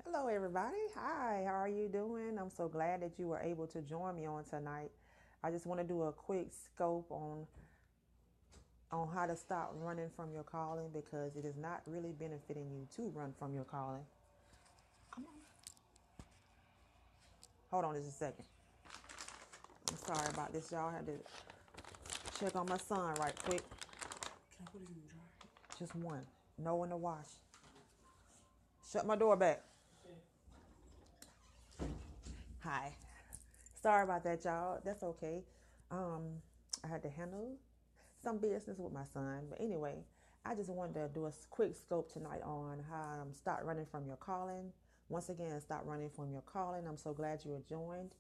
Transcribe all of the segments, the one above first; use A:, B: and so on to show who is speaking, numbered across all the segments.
A: Hello, everybody. Hi, how are you doing? I'm so glad that you were able to join me on tonight. I just want to do a quick scope on how to stop running from your calling because it is not really benefiting you to run from your calling. Hold on just a second. I'm sorry about this, y'all. I had to check on my son right quick. Can I put it in the dryer? Just one. No in the wash. Shut my door back. Hi. Sorry about that, y'all. That's okay. Um, I had to handle some business with my son. But anyway, I just wanted to do a quick scope tonight on how start running from your calling. Once again, stop running from your calling. I'm so glad you have joined.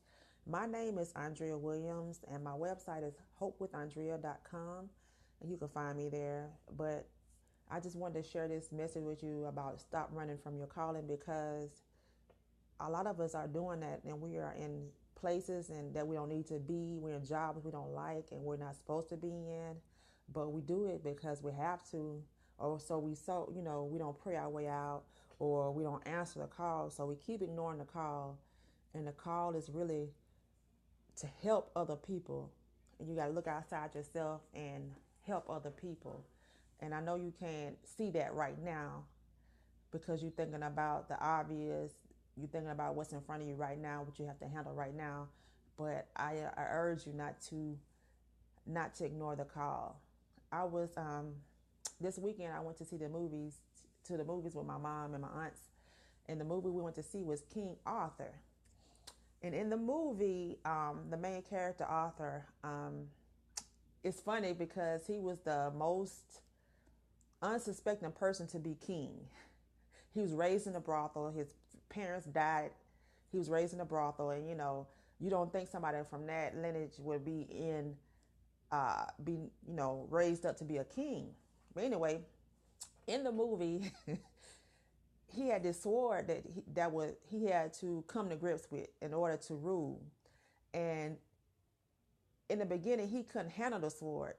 A: My name is Andrea Williams, and my website is hopewithandrea.com, and you can find me there. But I just wanted to share this message with you about stop running from your calling because a lot of us are doing that, and we are in places and that we don't need to be. We're in jobs we don't like and we're not supposed to be in, but we do it because we have to, or we don't pray our way out, or we don't answer the call, so we keep ignoring the call. And the call is really to help other people, and you got to look outside yourself and help other people. And I know you can't see that right now because you're thinking about the obvious, you're thinking about what's in front of you right now, what you have to handle right now. But I urge you not to ignore the call. I was this weekend I went to see the movies with my mom and my aunts, and the movie we went to see was King Arthur. And in the movie, the main character Arthur, it's funny because he was the most unsuspecting person to be king. He was raised in a brothel. His parents died. He was raised in a brothel, and you don't think somebody from that lineage would be raised up to be a king. But anyway, in the movie, he had this sword he had to come to grips with in order to rule. And in the beginning, he couldn't handle the sword.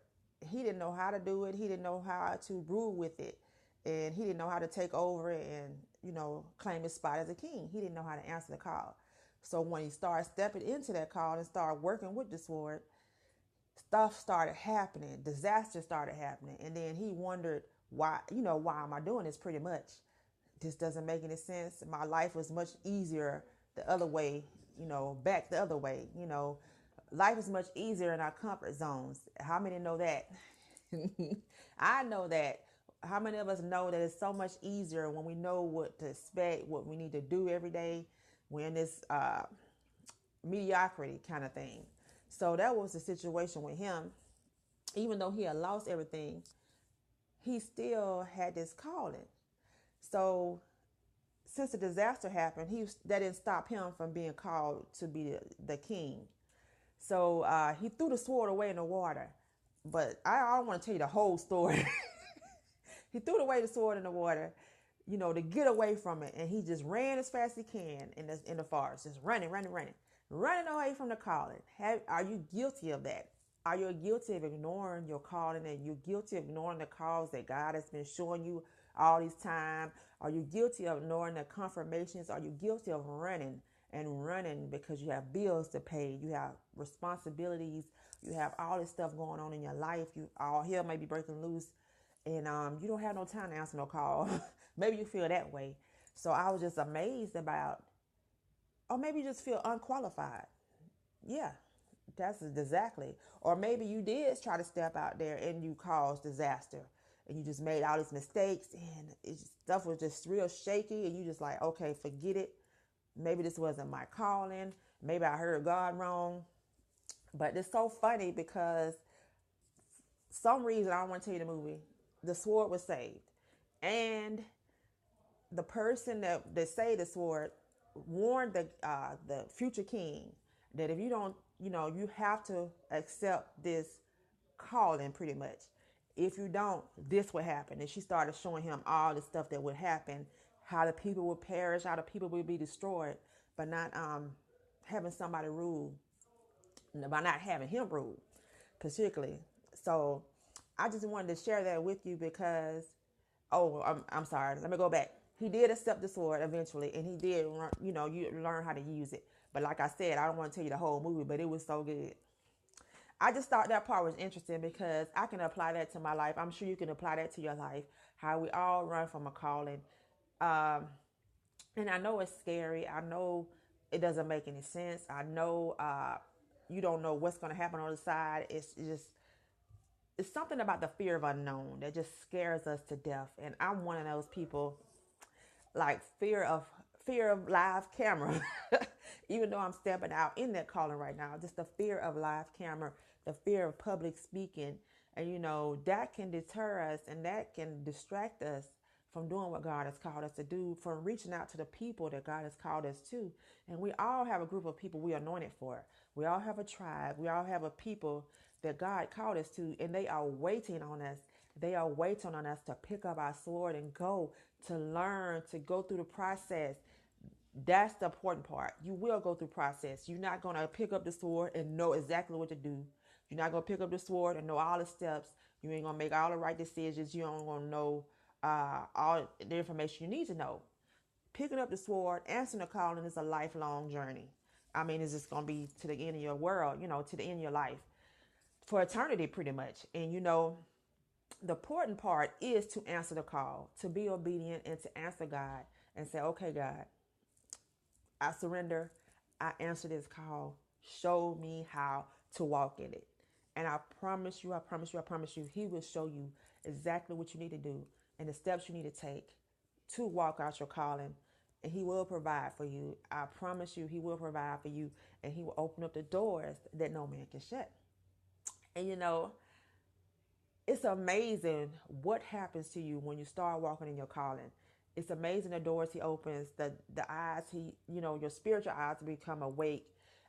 A: He didn't know how to do it. He didn't know how to rule with it, and he didn't know how to take over and claim his spot as a king. He didn't know how to answer the call. So when he started stepping into that call and started working with the sword, stuff started happening. Disaster started happening, and then he wondered why am I doing this? Pretty much, this doesn't make any sense. My life was much easier the other way. Back the other way. Life is much easier in our comfort zones. How many know that? I know that. How many of us know that it's so much easier when we know what to expect, what we need to do every day? We're in this mediocrity kind of thing. So that was the situation with him. Even though he had lost everything, he still had this calling. So since the disaster happened, that didn't stop him from being called to be the king. So he threw the sword away in the water. But I don't want to tell you the whole story. He threw away the sword in the water, to get away from it. And he just ran as fast as he can in the forest, just running, running, running, running away from the calling. Are you guilty of that? Are you guilty of ignoring your calling, and you're guilty of ignoring the calls that God has been showing you all this time? Are you guilty of ignoring the confirmations? Are you guilty of running and running because you have bills to pay? You have responsibilities. You have all this stuff going on in your life. All hell may be breaking loose, and you don't have no time to answer no call. Maybe you feel that way. So I was just amazed about, or maybe you just feel unqualified. Yeah, that's exactly. Or maybe you did try to step out there and you caused disaster, and you just made all these mistakes, and stuff was just real shaky, and you just like, okay, forget it. Maybe this wasn't my calling. Maybe I heard God wrong. But it's so funny because some reason, I don't want to tell you the movie, the sword was saved. And the person that saved the sword warned the future king that if you don't, you have to accept this calling pretty much. If you don't, this would happen. And she started showing him all the stuff that would happen, how the people would perish, how the people would be destroyed, but not having somebody rule, by not having him rule, particularly. So I just wanted to share that with you because, oh, I'm sorry. Let me go back. He did accept the sword eventually, and he did, you learn how to use it. But like I said, I don't want to tell you the whole movie, but it was so good. I just thought that part was interesting because I can apply that to my life. I'm sure you can apply that to your life. How we all run from a calling. Um, and I know it's scary. I know it doesn't make any sense. I know you don't know what's going to happen on the side. It's something about the fear of unknown that just scares us to death. And I'm one of those people, like fear of live camera. Even though I'm stepping out in that calling right now, just the fear of live camera, the fear of public speaking, and that can deter us and that can distract us from doing what God has called us to do, from reaching out to the people that God has called us to. And we all have a group of people we are anointed for. We all have a tribe. We all have a people that God called us to, and they are waiting on us. They are waiting on us to pick up our sword and go, to learn, to go through the process. That's the important part. You will go through process. You're not going to pick up the sword and know exactly what to do. You're not going to pick up the sword and know all the steps. You ain't going to make all the right decisions. You don't going to know all the information you need to know. Picking up the sword, answering the calling is a lifelong journey. I mean, it's just going to be to the end of your world, to the end of your life. For eternity, pretty much. And, the important part is to answer the call, to be obedient and to answer God and say, okay, God, I surrender. I answer this call. Show me how to walk in it. And I promise you, he will show you exactly what you need to do and the steps you need to take to walk out your calling. And he will provide for you. I promise you, he will provide for you. And he will open up the doors that no man can shut. And it's amazing what happens to you when you start walking in your calling. It's amazing the doors he opens, the eyes your spiritual eyes become awake.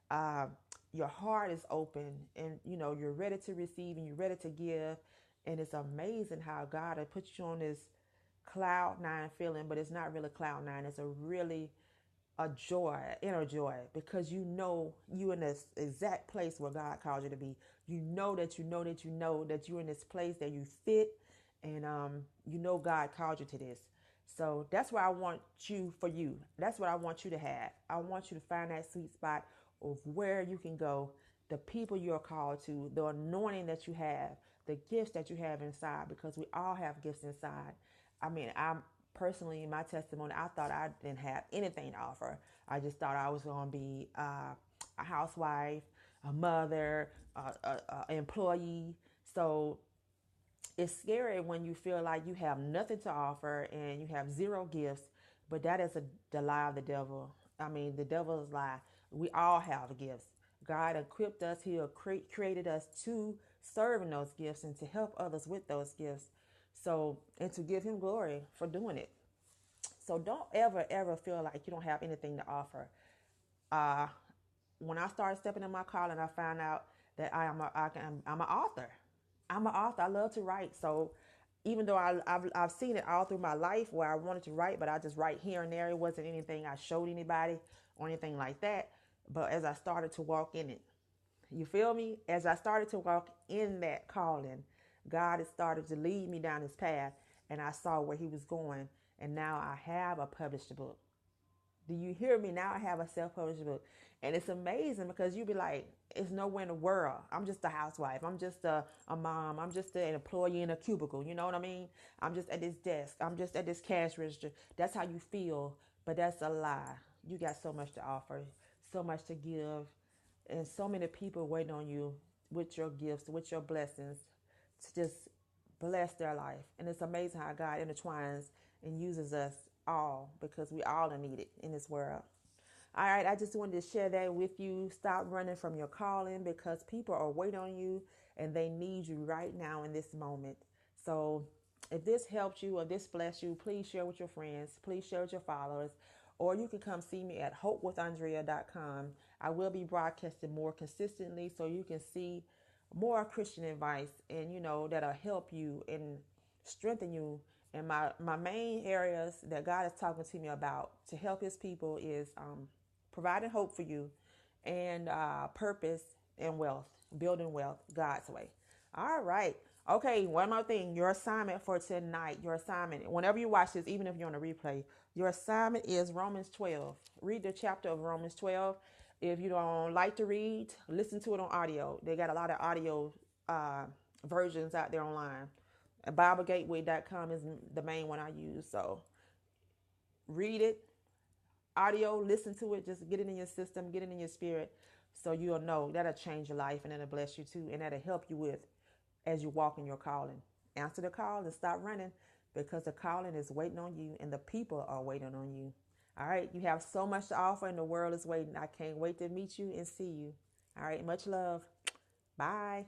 A: Uh, your heart is open, and you're ready to receive and you're ready to give. And it's amazing how God has put you on this cloud nine feeling, but it's not really cloud nine. It's a joy, inner joy, because you in this exact place where God called you to be. You know that you're in this place that you fit, and God called you to this. So that's what I want for you. That's what I want you to have. I want you to find that sweet spot of where you can go, the people you are called to, the anointing that you have, the gifts that you have inside, because we all have gifts inside. I mean, I'm personally, in my testimony, I thought I didn't have anything to offer. I just thought I was going to be a housewife, a mother, an employee. So it's scary when you feel like you have nothing to offer and you have zero gifts, but that is the lie of the devil. I mean, the devil's lie. We all have gifts. God equipped us. He created us to serve in those gifts and to help others with those gifts. So, and to give him glory for doing it. So don't ever feel like you don't have anything to offer. Uh, when I started stepping in my calling, I found out that I'm an author. I'm an author. I love to write. So even though I've seen it all through my life where I wanted to write, but I just write here and there. It wasn't anything I showed anybody or anything like that. But as I started to walk in it, you feel me? As I started to walk in that calling, God has started to lead me down this path, and I saw where he was going. And now I have a published book. Do you hear me? Now I have a self-published book. And it's amazing because you be like, it's nowhere in the world. I'm just a housewife. I'm just a mom. I'm just an employee in a cubicle. You know what I mean? I'm just at this desk. I'm just at this cash register. That's how you feel. But that's a lie. You got so much to offer, so much to give, and so many people waiting on you with your gifts, with your blessings, to just bless their life. And it's amazing how God intertwines and uses us all, because we all are needed in this world. All right, I just wanted to share that with you. Stop running from your calling, because people are waiting on you and they need you right now in this moment. So if this helped you or this blessed you, please share with your friends. Please share with your followers. Or you can come see me at hopewithandrea.com. I will be broadcasting more consistently so you can see more Christian advice, and that'll help you and strengthen you. And my main areas that God is talking to me about to help his people is providing hope for you, and purpose and wealth, building wealth God's way. All right. Okay, one more thing. Your assignment for tonight, your assignment, whenever you watch this, even if you're on a replay, your assignment is Romans 12. Read the chapter of Romans 12. If you don't like to read, listen to it on audio. They got a lot of audio uh, versions out there online. BibleGateway.com is the main one I use. So read it, audio, listen to it, just get it in your system, get it in your spirit, so you'll know that'll change your life and that'll bless you too, and that'll help you with as you walk in your calling. Answer the call and stop running, because the calling is waiting on you and the people are waiting on you. All right, you have so much to offer and the world is waiting. I can't wait to meet you and see you. All right, much love. Bye.